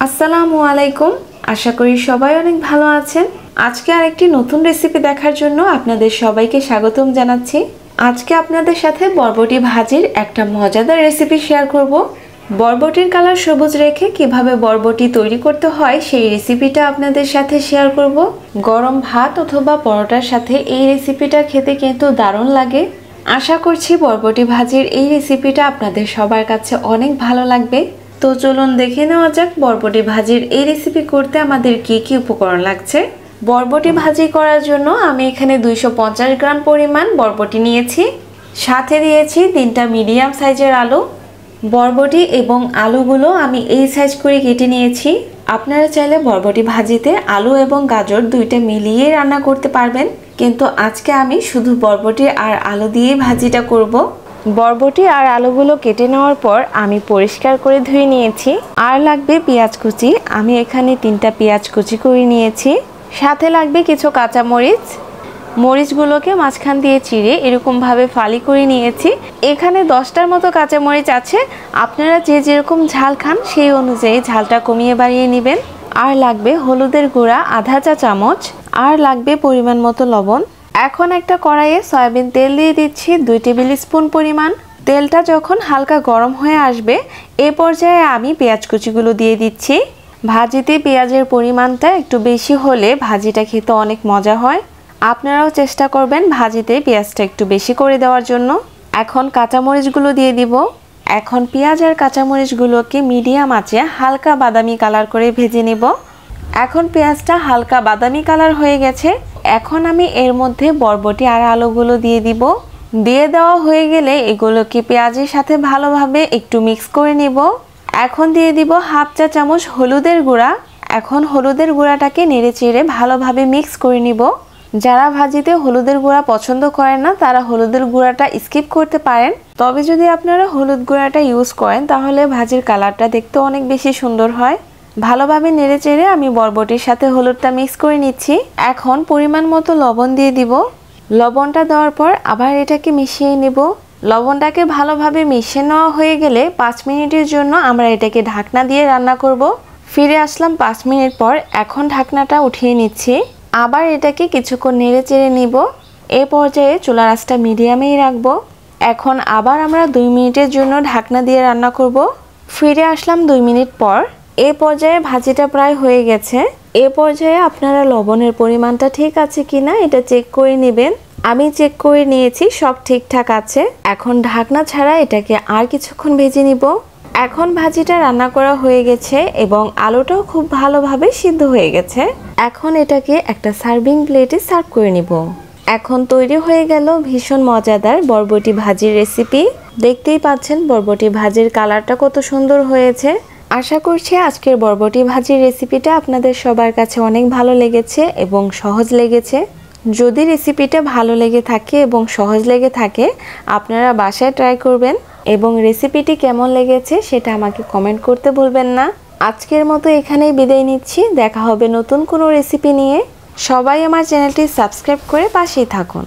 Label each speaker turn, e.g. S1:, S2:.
S1: আসসালামু আলাইকুম। আশা করি সবাই অনেক ভালো আছেন। আজকে আরেকটি নতুন রেসিপি দেখার জন্য আপনাদের সবাইকে স্বাগতম জানাচ্ছি। আজকে আপনাদের সাথে বরবটি ভাজির একটা মজাদার রেসিপি শেয়ার করব। বরবটির কালার সবুজ রেখে কিভাবে বরবটি তৈরি করতে হয় সেই রেসিপিটা আপনাদের সাথে শেয়ার করব। গরম ভাত অথবা পরোটার সাথে এই রেসিপিটা খেতে কিন্তু দারুণ লাগে। আশা করছি বরবটি ভাজির এই রেসিপিটা আপনাদের সবার কাছে অনেক ভালো লাগবে। তো চলুন দেখে নেওয়া যাক বরবটি ভাজির এই রেসিপি করতে আমাদের কি কি উপকরণ লাগছে। বরবটি ভাজি করার জন্য আমি এখানে 250 গ্রাম পরিমাণ বরবটি নিয়েছি, সাথে দিয়েছি 3টা মিডিয়াম সাইজের আলু। বরবটি এবং আলুগুলো আমি এই সাইজ করে কেটে নিয়েছি। আপনারা চাইলে বরবটি ভাজিতে আলু এবং গাজর দুইটা মিলিয়ে রান্না করতে পারবেন, কিন্তু আজকে আমি শুধু বরবটি আর আলু দিয়ে ভাজিটা করব। বরবটি আর আলুগুলো কেটে নেওয়ার পর আমি পরিষ্কার করে ধুয়ে নিয়েছি। আর লাগবে পেঁয়াজ কুচি, আমি এখানে 3টা পেঁয়াজ কুচি করে নিয়েছি। সাথে লাগবে কিছু কাঁচা মরিচ, মরিচগুলোকে মাঝখান দিয়ে চিড়ে এরকমভাবে ফালি করে নিয়েছি। এখানে 10টার মতো কাঁচা মরিচ আছে, আপনারা যে যেরকম ঝাল খান সেই অনুযায়ী ঝালটা কমিয়ে বাড়িয়ে নেবেন। আর লাগবে হলুদের গুঁড়া আধা চা চামচ, আর লাগবে পরিমাণ মতো লবণ। এখন একটা কড়াইয়ে সয়াবিন তেল দিয়ে দিচ্ছি 2 টেবিল স্পুন পরিমাণ। তেলটা যখন হালকা গরম হয়ে আসবে এ পর্যায়ে আমি পেঁয়াজ কুচিগুলো দিয়ে দিচ্ছি। ভাজিতে পেঁয়াজের পরিমাণটা একটু বেশি হলে ভাজিটা খেতে অনেক মজা হয়। আপনারাও চেষ্টা করবেন ভাজিতে পেঁয়াজটা একটু বেশি করে দেওয়ার জন্য। এখন কাঁচামরিচগুলো দিয়ে দিব। এখন পেঁয়াজ আর কাঁচামরিচগুলোকে মিডিয়াম আঁচে হালকা বাদামি কালার করে ভেজে নেব। এখন পেঁয়াজটা হালকা বাদামি কালার হয়ে গেছে। এখন আমি এর মধ্যে বরবটি আর আলুগুলো দিয়ে দিব। দিয়ে দেওয়া হয়ে গেলে এগুলোকে পেঁয়াজের সাথে ভালোভাবে একটু মিক্স করে নেব। এখন দিয়ে দিব হাফ চা চামচ হলুদের গুঁড়া। এখন হলুদের গুঁড়াটাকে নেড়ে চেড়ে ভালোভাবে মিক্স করে নিব। যারা ভাজিতে হলুদের গুঁড়া পছন্দ করেন না তারা হলুদের গুঁড়াটা স্কিপ করতে পারেন, তবে যদি আপনারা হলুদ গুঁড়াটা ইউজ করেন তাহলে ভাজির কালারটা দেখতে অনেক বেশি সুন্দর হয়। ভালোভাবে নেড়ে চেড়ে আমি বরবটির সাথে হলুদটা মিক্স করে নিচ্ছি। এখন পরিমাণ মতো লবণ দিয়ে দিব। লবণটা দেওয়ার পর আবার এটাকে মিশিয়ে নেব। লবণটাকে ভালোভাবে মিশিয়ে নেওয়া হয়ে গেলে 5 মিনিটের জন্য আমরা এটাকে ঢাকনা দিয়ে রান্না করব। ফিরে আসলাম 5 মিনিট পর। এখন ঢাকনাটা উঠিয়ে নিচ্ছি। আবার এটাকে কিছুক্ষণ নেড়ে চেড়ে নিব। এই পর্যায়ে চুলার আঁচটা মিডিয়ামেই রাখবো। এখন আবার আমরা 2 মিনিটের জন্য ঢাকনা দিয়ে রান্না করব। ফিরে আসলাম 2 মিনিট পর। এই পর্যায়ে ভাজিটা প্রায় হয়ে গেছে। এই পর্যায়ে আপনারা লবণের পরিমাণটা ঠিক আছে কিনা এটা চেক করে নেবেন। আমি চেক করে নিয়েছি, সব ঠিকঠাক আছে। এখন ঢাকনা ছাড়া এটাকে আর কিছুক্ষণ ভেজে নিব। এখন ভাজিটা রান্না করা হয়ে গেছে এবং আলুটাও খুব ভালোভাবে সিদ্ধ হয়ে গেছে। এখন এটাকে একটা সার্ভিং প্লেটে সার্ভ করে নিব। এখন তৈরি হয়ে গেল ভীষণ মজাদার বরবটি ভাজির রেসিপি। দেখতেই পাচ্ছেন বরবটি ভাজির কালারটা কত সুন্দর হয়েছে। আশা করছি আজকের বরবটি ভাজির রেসিপিটা আপনাদের সবার কাছে অনেক ভালো লেগেছে এবং সহজ লেগেছে। যদি রেসিপিটা ভালো লেগে থাকে এবং সহজ লেগে থাকে আপনারা বাসায় ট্রাই করবেন এবং রেসিপিটি কেমন লেগেছে সেটা আমাকে কমেন্ট করতে ভুলবেন না। আজকের মতো এখানেই বিদায় নিচ্ছি। দেখা হবে নতুন কোনো রেসিপি নিয়ে। সবাই আমার চ্যানেলটি সাবস্ক্রাইব করে পাশেই থাকুন।